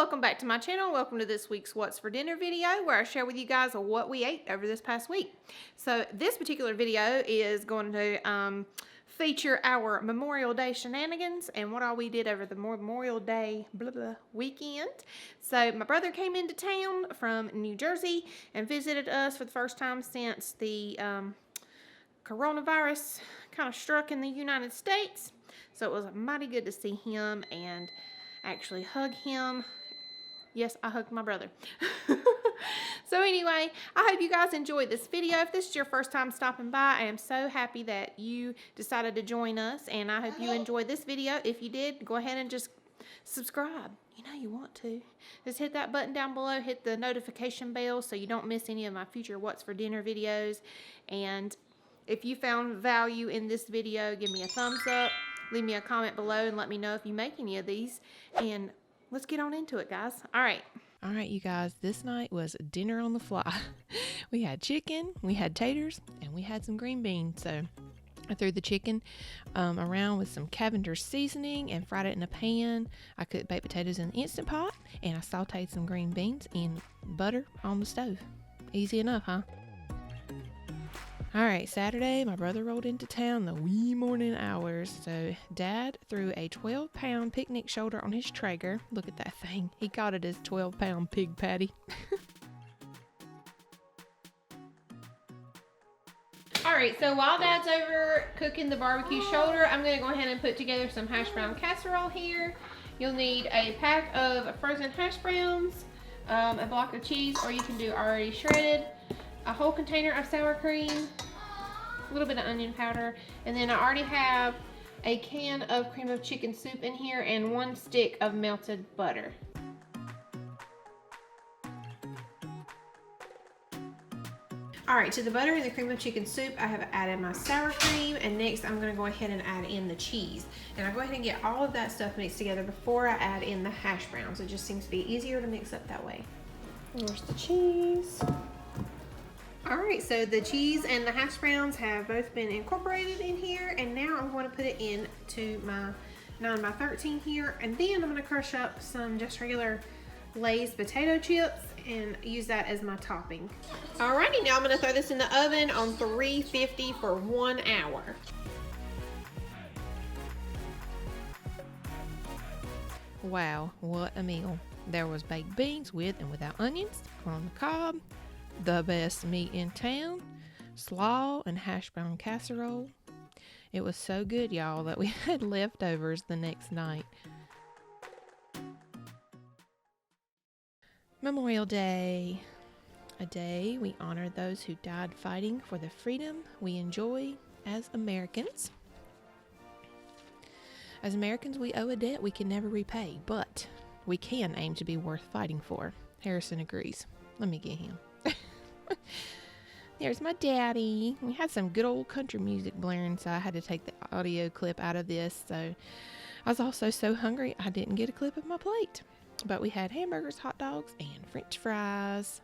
welcome back to my channel. Welcome to this week's What's for Dinner video, where I share with you guys what we ate over this past week. So this particular video is going to feature our Memorial Day shenanigans and what all we did over the Memorial Day weekend. So my brother came into town from New Jersey and visited us for the first time since the coronavirus kind of struck in the United States. So it was mighty good to see him and actually hug him. Yes, I hugged my brother. So anyway, I hope you guys enjoyed this video. If this is your first time stopping by, I am so happy that you decided to join us, and I hope you enjoyed this video. If you did, go ahead and just subscribe. You know you want to. Just hit that button down below, hit the notification bell so you don't miss any of my future What's for Dinner videos. And if you found value in this video, give me a thumbs up. Leave me a comment below and let me know if you make any of these. And let's get on into it, guys. All right, you guys. This night was dinner on the fly. We had chicken, we had taters, and we had some green beans. So I threw the chicken around with some Cavender's seasoning and fried it in a pan. I cooked baked potatoes in the Instant Pot, and I sauteed some green beans in butter on the stove. Easy enough, huh? All right, Saturday, my brother rolled into town the wee morning hours. So Dad threw a 12-pound picnic shoulder on his Traeger. Look at that thing. He called it his 12-pound pig patty. All right, so while Dad's over cooking the barbecue shoulder, I'm going to go ahead and put together some hash brown casserole here. You'll need a pack of frozen hash browns, a block of cheese, or you can do already shredded, a whole container of sour cream, a little bit of onion powder, and then I already have a can of cream of chicken soup in here and 1 stick of melted butter. All right, to the butter and the cream of chicken soup, I have added my sour cream, and next I'm gonna go ahead and add in the cheese. And I'll go ahead and get all of that stuff mixed together before I add in the hash browns. It just seems to be easier to mix up that way. There's the cheese. All right, so the cheese and the hash browns have both been incorporated in here, and now I'm going to put it into my 9x13 here, and then I'm going to crush up some just regular Lay's potato chips and use that as my topping. Alrighty, now I'm going to throw this in the oven on 350 for 1 hour. Wow, what a meal. There was baked beans with and without onions, corn on the cob, the best meat in town, slaw, and hash brown casserole. It was so good, y'all, that we had leftovers the next night. Memorial Day, a day we honor those who died fighting for the freedom we enjoy as Americans. As Americans, we owe a debt we can never repay, but we can aim to be worth fighting for. Harrison agrees. Let me get him. There's my daddy. We had some good old country music blaring, so I had to take the audio clip out of this. So I was also so hungry I didn't get a clip of my plate. But we had hamburgers, hot dogs, and French fries.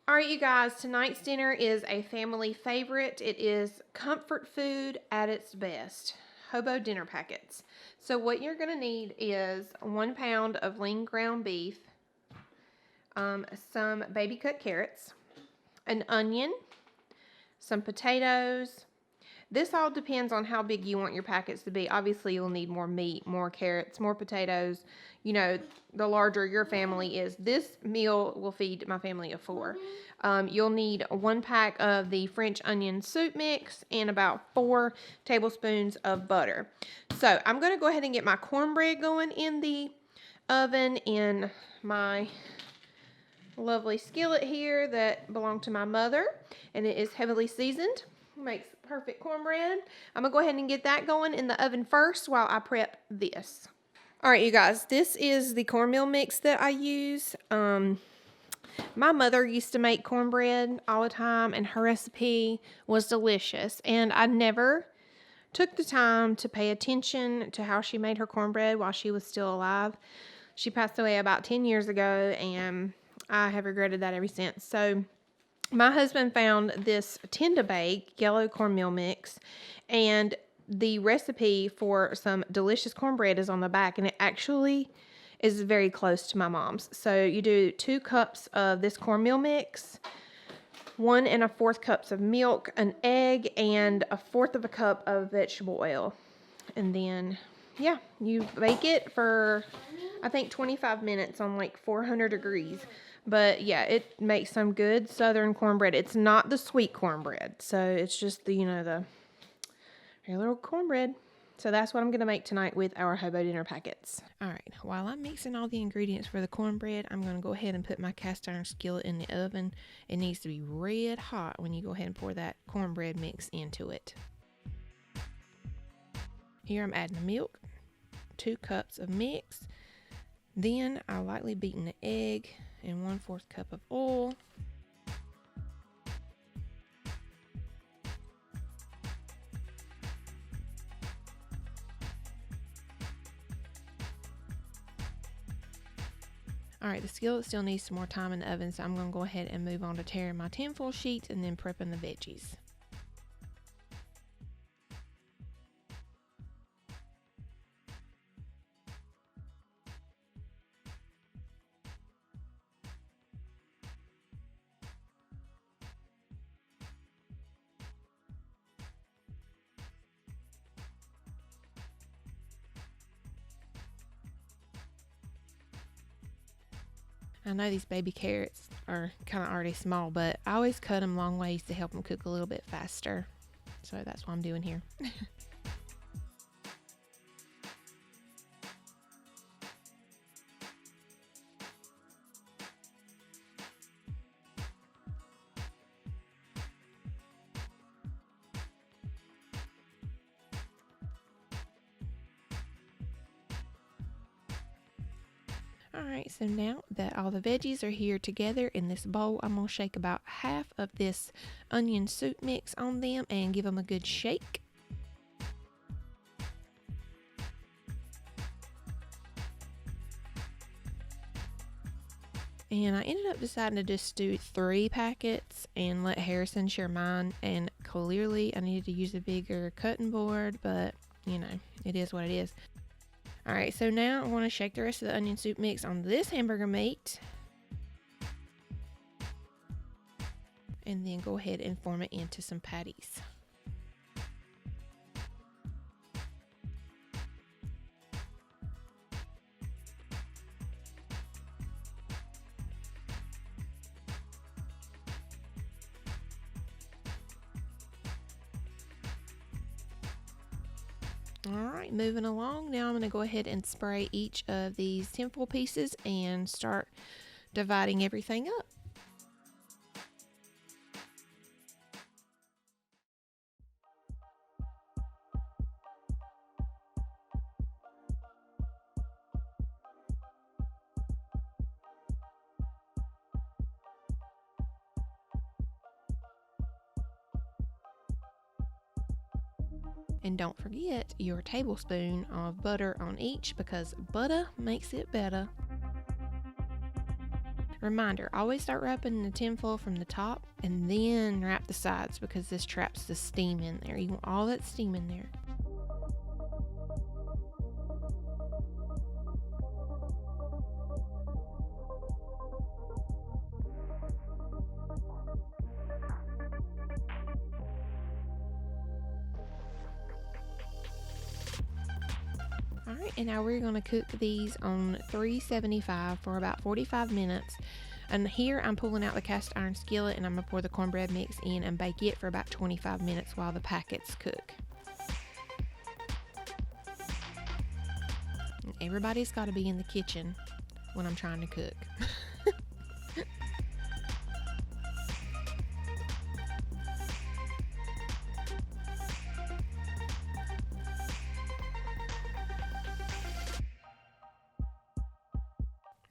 All right, you guys, tonight's dinner is a family favorite. It is comfort food at its best. Hobo dinner packets. So what you're going to need is 1 pound of lean ground beef, some baby cut carrots, an onion, some potatoes. This all depends on how big you want your packets to be. Obviously, you'll need more meat, more carrots, more potatoes. You know, the larger your family is. This meal will feed my family of 4. You'll need 1 pack of the French onion soup mix and about 4 tablespoons of butter. So I'm going to go ahead and get my cornbread going in the oven in my lovely skillet here that belonged to my mother, and it is heavily seasoned. Makes perfect cornbread. I'm gonna go ahead and get that going in the oven first while I prep this. All right, you guys, this is the cornmeal mix that I use. My mother used to make cornbread all the time, and her recipe was delicious, and I never took the time to pay attention to how she made her cornbread while she was still alive. She passed away about 10 years ago, and I have regretted that ever since. So my husband found this tend to bake yellow cornmeal mix, and the recipe for some delicious cornbread is on the back, and it actually is very close to my mom's. So you do 2 cups of this cornmeal mix, 1 1/4 cups of milk, an egg, and 1/4 of a cup of vegetable oil. And then, yeah, you bake it for, I think, 25 minutes on like 400 degrees. But yeah, it makes some good southern cornbread. It's not the sweet cornbread. So it's just the, the regular cornbread. So that's what I'm going to make tonight with our Hobo dinner packets. All right, while I'm mixing all the ingredients for the cornbread, I'm going to go ahead and put my cast iron skillet in the oven. It needs to be red hot when you go ahead and pour that cornbread mix into it. Here I'm adding the milk, 2 cups of mix. Then I lightly beaten the egg and 1/4 cup of oil. Alright, the skillet still needs some more time in the oven, so I'm going to go ahead and move on to tearing my tinfoil sheets and then prepping the veggies. I know these baby carrots are kind of already small, but I always cut them long ways to help them cook a little bit faster. So that's what I'm doing here. Alright, so now that all the veggies are here together in this bowl, I'm going to shake about half of this onion soup mix on them and give them a good shake. And I ended up deciding to just do 3 packets and let Harrison share mine, and clearly I needed to use a bigger cutting board, but it is what it is. Alright, so now I want to shake the rest of the onion soup mix on this hamburger meat. And then go ahead and form it into some patties. Alright, moving along. Now I'm going to go ahead and spray each of these tinfoil pieces and start dividing everything up. And don't forget your tablespoon of butter on each, because butter makes it better. Reminder, always start wrapping the tinfoil from the top and then wrap the sides, because this traps the steam in there. You want all that steam in there. Alright, and now we're going to cook these on 375 for about 45 minutes. And here I'm pulling out the cast iron skillet, and I'm going to pour the cornbread mix in and bake it for about 25 minutes while the packets cook. And everybody's got to be in the kitchen when I'm trying to cook.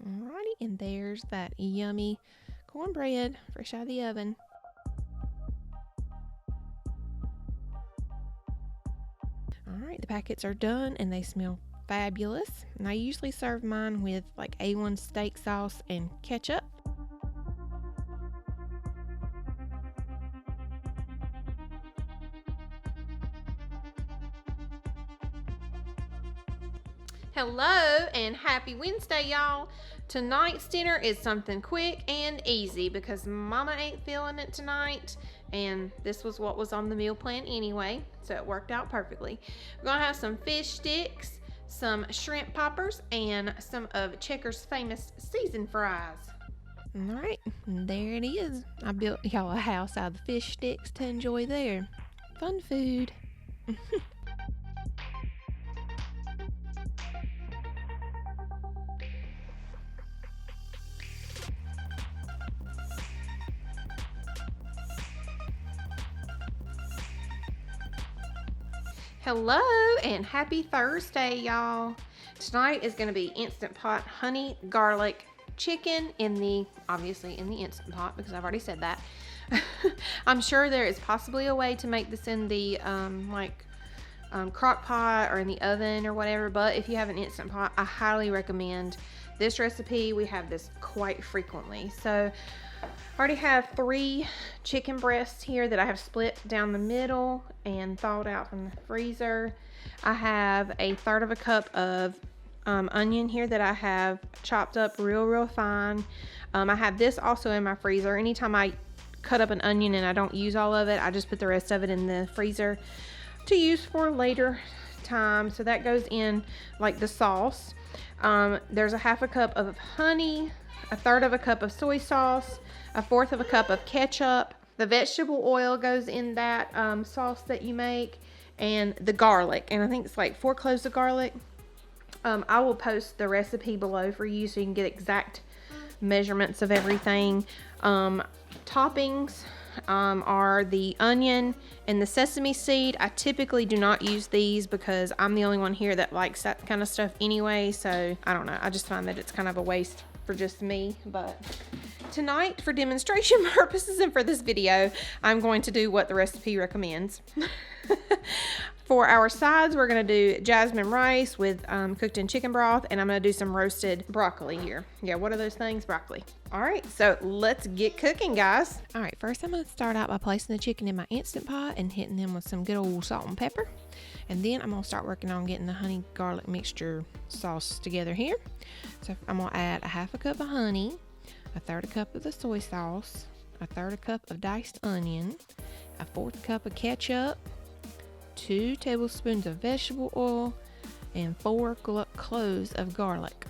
Alrighty, and there's that yummy cornbread fresh out of the oven. Alright, the packets are done and they smell fabulous. And I usually serve mine with like A1 steak sauce and ketchup. Hello and happy Wednesday, y'all. Tonight's dinner is something quick and easy because Mama ain't feeling it tonight, and this was what was on the meal plan anyway, so it worked out perfectly. We're gonna have some fish sticks, some shrimp poppers, and some of Checker's famous seasoned fries. All right, there it is. I built y'all a house out of the fish sticks to enjoy there. Fun food. Hello and happy Thursday, y'all. Tonight is gonna be Instant Pot honey garlic chicken obviously in the Instant Pot because I've already said that. I'm sure there is possibly a way to make this in the crock pot or in the oven or whatever, but if you have an Instant Pot, I highly recommend this recipe. We have this quite frequently. So I already have 3 chicken breasts here that I have split down the middle and thawed out from the freezer. I have a 1/3 of a cup of onion here that I have chopped up real fine. I have this also in my freezer. Anytime I cut up an onion and I don't use all of it, I just put the rest of it in the freezer to use for later time. So that goes in like the sauce. There's a 1/2 cup of honey, a 1/3 of a cup of soy sauce, a 1/4 of a cup of ketchup. The vegetable oil goes in that sauce that you make, and the garlic, and I think it's like 4 cloves of garlic. I will post the recipe below for you so you can get exact measurements of everything. Toppings are the onion and the sesame seed. I typically do not use these because I'm the only one here that likes that kind of stuff anyway, so I don't know, I just find that it's kind of a waste for just me. But tonight, for demonstration purposes and for this video, I'm going to do what the recipe recommends. For our sides, we're going to do jasmine rice with cooked in chicken broth, and I'm going to do some roasted broccoli here. Yeah, what are those things? Broccoli. All right, so let's get cooking, guys. All right, first I'm going to start out by placing the chicken in my Instant Pot and hitting them with some good old salt and pepper. And then I'm going to start working on getting the honey garlic mixture sauce together here. So I'm going to add a 1/2 cup of honey, a 1/3 cup of the soy sauce, a 1/3 cup of diced onion, a 1/4 cup of ketchup, 2 tablespoons of vegetable oil, and 4 cloves of garlic.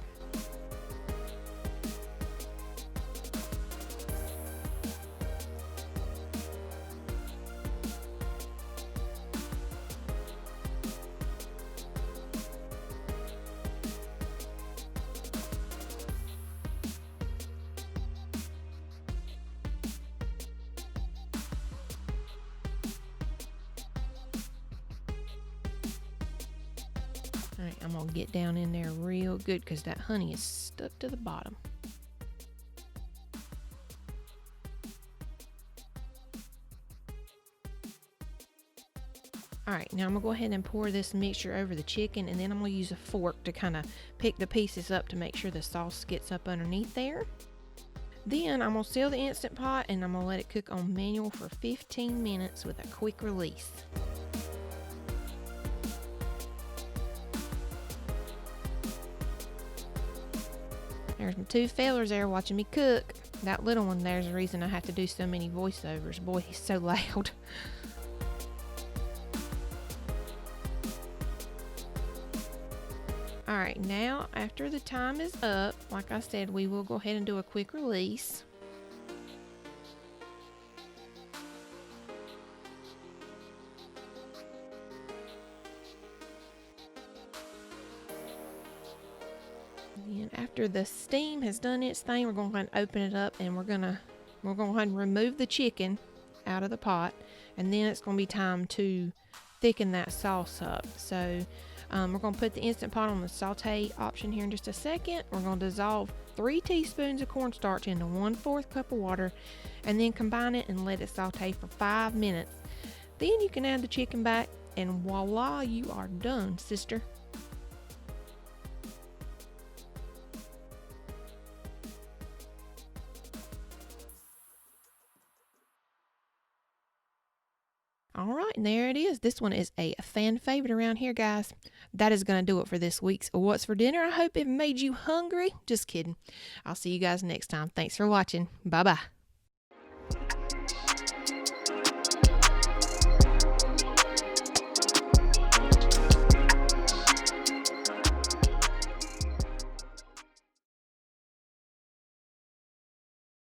All right, I'm gonna get down in there real good because that honey is stuck to the bottom. All right, now I'm gonna go ahead and pour this mixture over the chicken, and then I'm gonna use a fork to kind of pick the pieces up to make sure the sauce gets up underneath there. Then I'm gonna seal the Instant Pot and I'm gonna let it cook on manual for 15 minutes with a quick release. There's my 2 fellers there watching me cook. That little one there's the reason I have to do so many voiceovers. Boy, he's so loud. Alright, now after the time is up, like I said, we will go ahead and do a quick release. And after the steam has done its thing, we're going to go ahead and open it up, and we're going to go ahead and remove the chicken out of the pot, and then it's going to be time to thicken that sauce up. So we're going to put the Instant Pot on the saute option here in just a second. We're going to dissolve 3 teaspoons of cornstarch into 1/4 cup of water, and then combine it and let it saute for 5 minutes. Then you can add the chicken back, and voila, you are done, sister. All All right, and there it is. This one is a fan favorite around here, guys. That is going to do it for this week's What's for Dinner. I hope it made you hungry. Just kidding. I'll see you guys next time. Thanks for watching. Bye-bye.